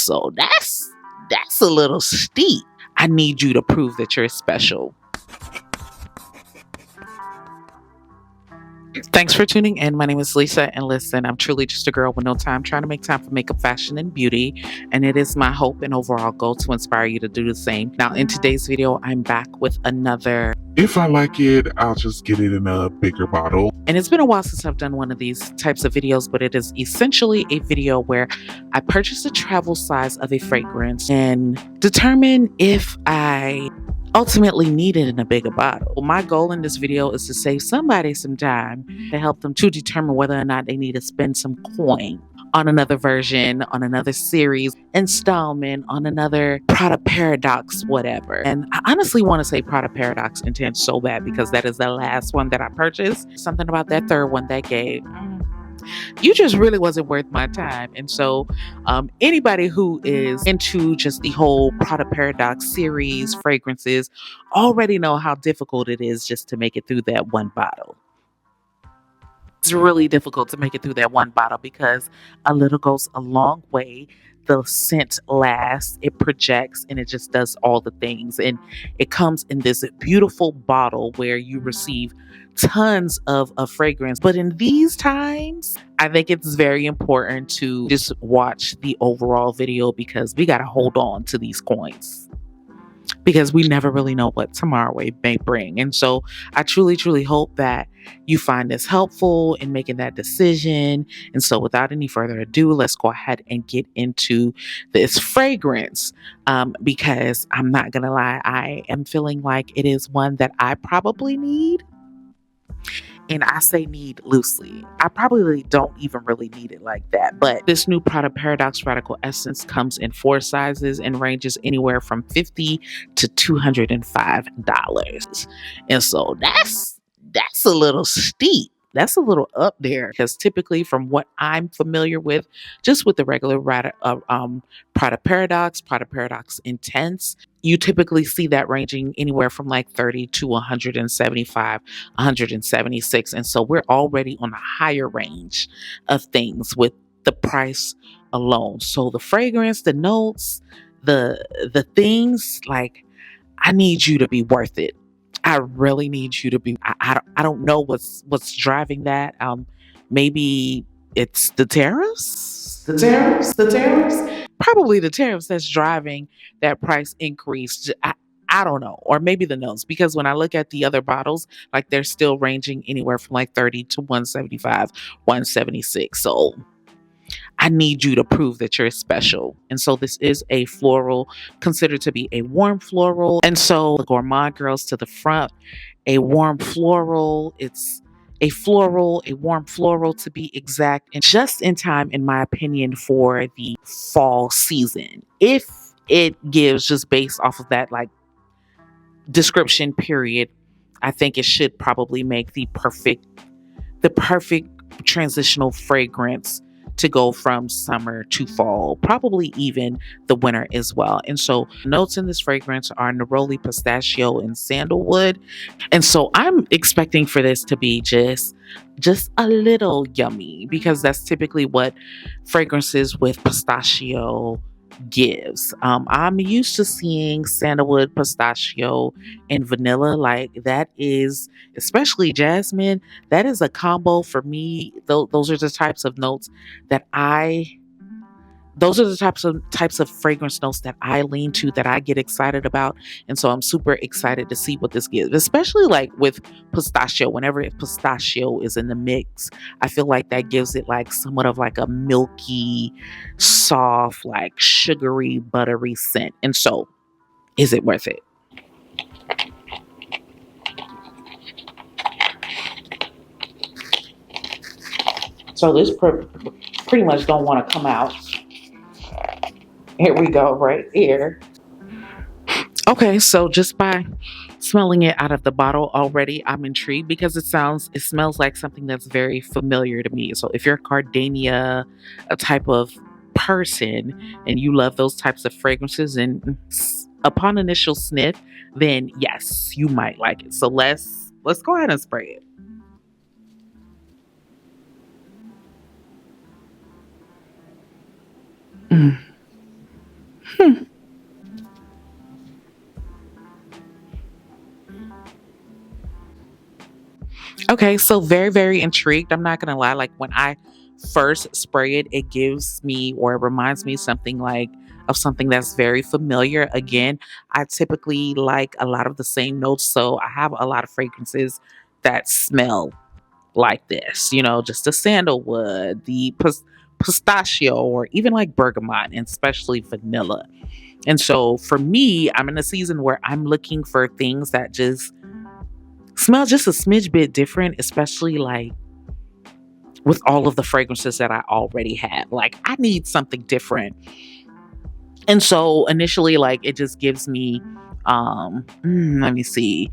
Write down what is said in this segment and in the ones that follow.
So that's a little steep. I need you to prove that you're special. Thanks for tuning in. My name is Lisa, and listen, I'm truly just a girl with no time trying to make time for makeup, fashion, and beauty. And it is my hope and overall goal to inspire you to do the same. Now, in today's video, I'm back with another. If I like it, I'll just get it in a bigger bottle. And it's been a while since I've done one of these types of videos, but it is essentially a video where I purchase a travel size of a fragrance and determine if I ultimately need it in a bigger bottle. My goal in this video is to save somebody some time to help them to determine whether or not they need to spend some coin on another version, on another series, installment, on another Prada Paradoxe, whatever. And I honestly want to say Prada Paradoxe Intense so bad because that is the last one that I purchased. Something about that third one that gave. You just really wasn't worth my time. And so anybody who is into just the whole Prada Paradoxe series, fragrances, already know how difficult it is just to make it through that one bottle. It's really difficult to make it through that one bottle because a little goes a long way. The scent lasts, it projects, and it just does all the things. And it comes in this beautiful bottle where you receive tons of fragrance. But in these times, I think it's very important to just watch the overall video because we got to hold on to these coins, because we never really know what tomorrow may bring. And so I truly, truly hope that you find this helpful in making that decision. And so without any further ado, let's go ahead and get into this fragrance because I'm not going to lie, I am feeling like it is one that I probably need. And I say need loosely. I probably don't even really need it like that. But this new Prada Paradoxe Radical Essence comes in 4 sizes and ranges anywhere from $50 to $205. And so that's a little steep. That's a little up there because typically, from what I'm familiar with, just with the regular Prada Paradoxe Intense, you typically see that ranging anywhere from like 30 to 175, 176. And so we're already on a higher range of things with the price alone. So the fragrance, the notes, the things, like, I need you to be worth it. I really need you to be. I don't know what's driving that. Maybe it's the tariffs. Probably the tariffs that's driving that price increase. I don't know. Or maybe the notes, because when I look at the other bottles, like, they're still ranging anywhere from like 30 to 175, 176. So I need you to prove that you're special. And so this is a floral, considered to be a warm floral. And so the gourmand girls to the front, a warm floral. It's a warm floral to be exact, and just in time, in my opinion, for the fall season. If it gives, just based off of that, like, description period, I think it should probably make the perfect transitional fragrance to go from summer to fall, probably even the winter as well. And so notes in this fragrance are neroli, pistachio, and sandalwood. And so I'm expecting for this to be just a little yummy, because that's typically what fragrances with pistachio gives. I'm used to seeing sandalwood, pistachio, and vanilla. Like, that is, especially jasmine, that is a combo for me. Those are the types of notes that those are the types of fragrance notes that I lean to, that I get excited about. And so I'm super excited to see what this gives, especially like with pistachio. Whenever pistachio is in the mix, I feel like that gives it like somewhat of like a milky, soft, like sugary, buttery scent. And so, is it worth it? So this pretty much don't want to come out. Here we go, right here. Okay, so just by smelling it out of the bottle already, I'm intrigued, because it smells like something that's very familiar to me. So if you're a Gardenia, a type of person, and you love those types of fragrances, and upon initial sniff, then yes, you might like it. So let's go ahead and spray it. Hmm. Okay, so very, very intrigued. I'm not gonna lie. Like when I first spray it, it gives me or it reminds me something like of something that's very familiar. Again, I typically like a lot of the same notes, so I have a lot of fragrances that smell like this. You know, just the sandalwood, the pistachio, or even like bergamot, and especially vanilla. And so for me, I'm in a season where I'm looking for things that just smell just a smidge bit different, especially like with all of the fragrances that I already have. Like I need something different. And so initially, like it just gives me let me see.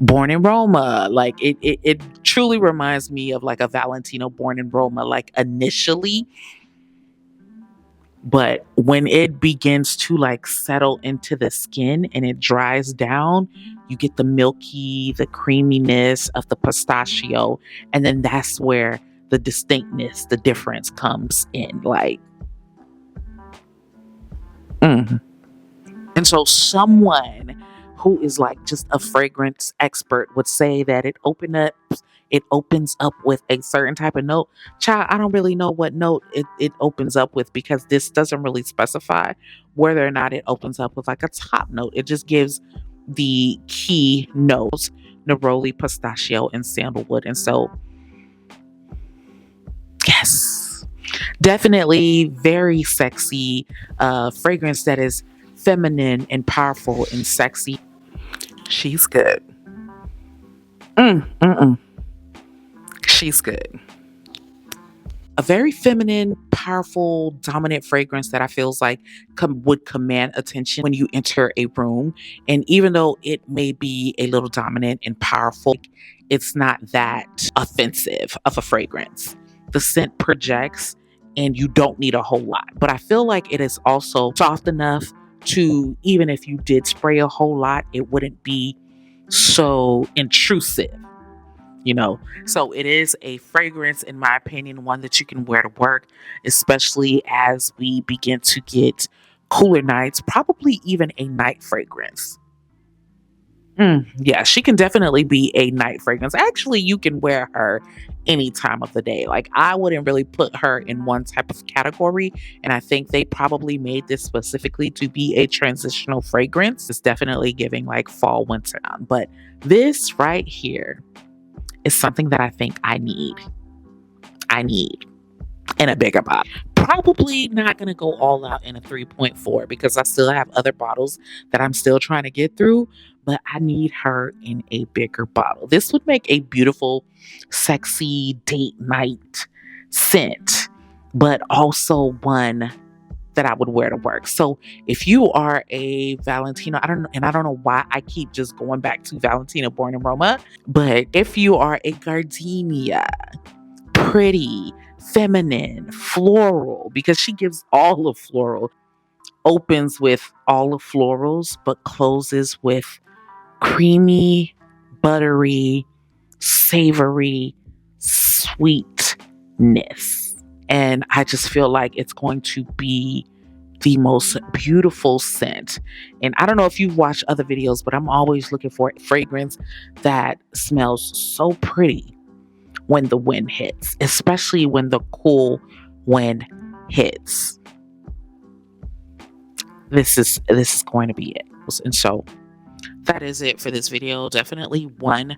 Born in Roma. Like it truly reminds me of like a Valentino born in Roma, like initially. But when it begins to like settle into the skin and it dries down, you get the milky, the creaminess of the pistachio. And then that's where the distinctness, the difference comes in. Like, mm. And so someone who is like just a fragrance expert would say that it opens up with a certain type of note. Child, I don't really know what note it opens up with because this doesn't really specify whether or not it opens up with like a top note. It just gives the key notes, neroli, pistachio, and sandalwood. And so, yes, definitely very sexy fragrance that is feminine and powerful and sexy. She's good. Mm. She's good. A very feminine, powerful, dominant fragrance that I feels like would command attention when you enter a room. And even though it may be a little dominant and powerful, it's not that offensive of a fragrance. The scent projects and you don't need a whole lot. But I feel like it is also soft enough to, even if you did spray a whole lot, it wouldn't be so intrusive, you know. So it is a fragrance, in my opinion, one that you can wear to work, especially as we begin to get cooler nights, probably even a night fragrance. Yeah, she can definitely be a night fragrance. Actually, you can wear her any time of the day. Like, I wouldn't really put her in one type of category. And I think they probably made this specifically to be a transitional fragrance. It's definitely giving like fall, winter on. But this right here is something that I think I need. I need in a bigger bottle. Probably not going to go all out in a 3.4 because I still have other bottles that I'm still trying to get through, but I need her in a bigger bottle. This would make a beautiful, sexy date night scent, but also one that I would wear to work. So if you are a Valentino, I don't know, and I don't know why I keep just going back to Valentino born in Roma, but if you are a gardenia, pretty, feminine, floral, because she gives all of floral, opens with all of florals, but closes with creamy, buttery, savory sweetness. And I just feel like it's going to be the most beautiful scent. And I don't know if you've watched other videos, but I'm always looking for fragrance that smells so pretty when the wind hits, especially when the cool wind hits. This is going to be it. And so that is it for this video. Definitely one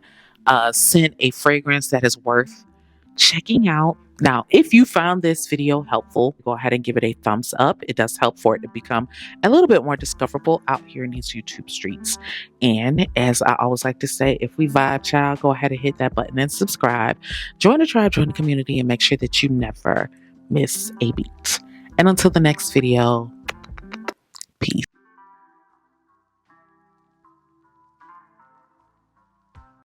scent, a fragrance that is worth checking out. Now, if you found this video helpful, go ahead and give it a thumbs up. It does help for it to become a little bit more discoverable out here in these YouTube streets. And as I always like to say, if we vibe, child, go ahead and hit that button and subscribe. Join the tribe, join the community, and make sure that you never miss a beat. And until the next video,